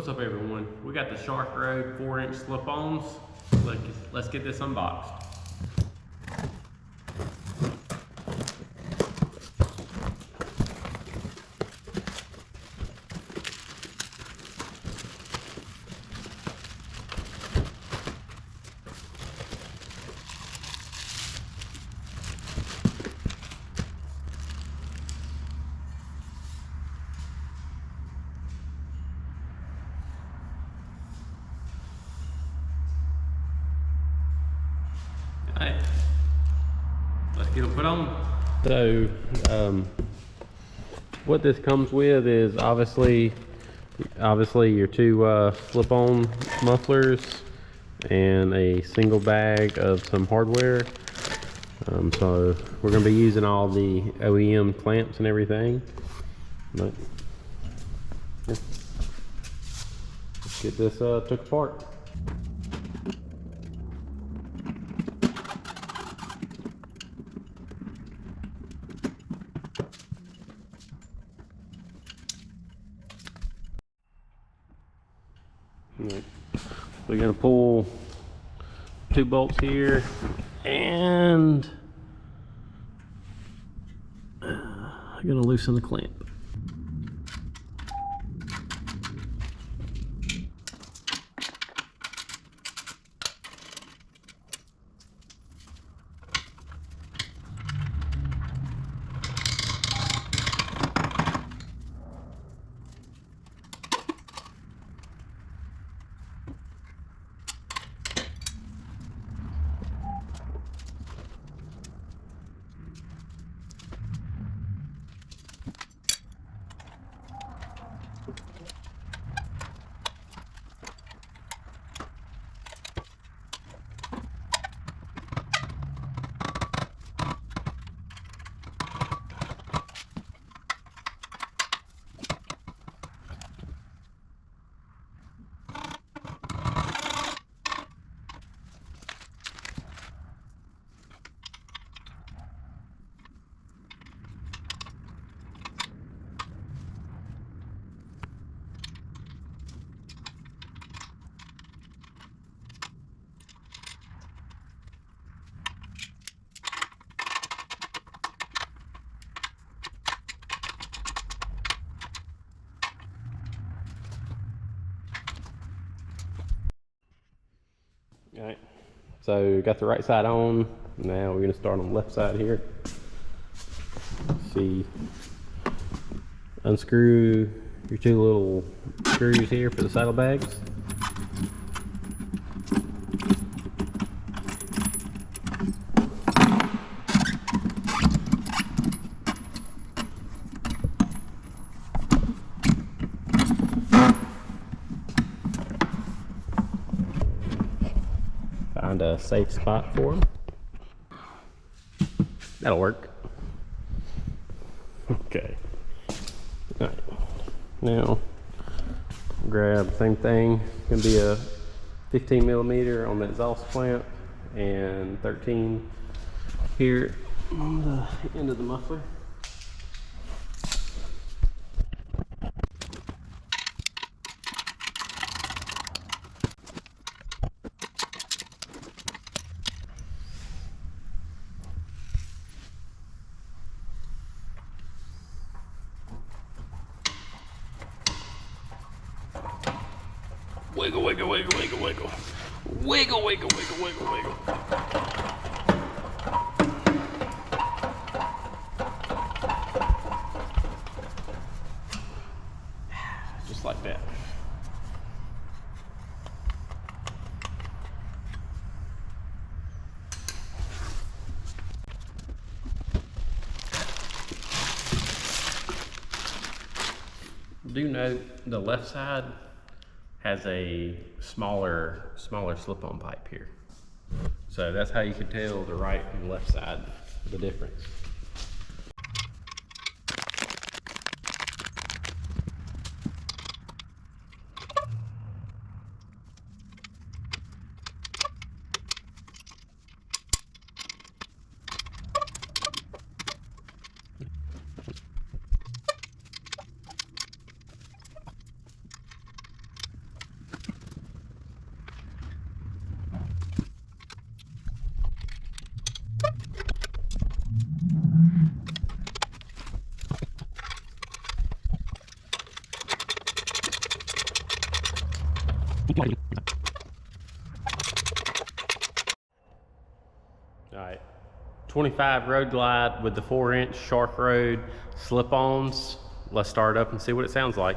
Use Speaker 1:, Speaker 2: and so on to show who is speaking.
Speaker 1: What's up everyone? We got the Shark Road 4-inch slip-ons. Let's get this unboxed. Alright, let's get them put on. So, what this comes with is obviously your two slip-on mufflers and a single bag of some hardware. So we're going to be using all the OEM clamps and everything. But yeah. Let's get this took apart. Right. We're going to pull two bolts here and I'm going to loosen the clamp. Alright, so got the right side on. Now we're going to start on the left side here. See, unscrew your two little screws here for the saddlebags. Find a safe spot for them. That'll work. Okay. All right. Now, grab the same thing. It's gonna be a 15 millimeter on the exhaust clamp and 13 here on the end of the muffler. Wiggle, wiggle, wiggle, wiggle, wiggle. Wiggle, wiggle, wiggle, wiggle, wiggle. Just like that. Do note the left side has a smaller slip-on pipe here. So that's how you can tell the right and left side, the difference. All right, 25 Road Glide with the 4-inch Shark Road slip-ons. Let's start up and see what it sounds like.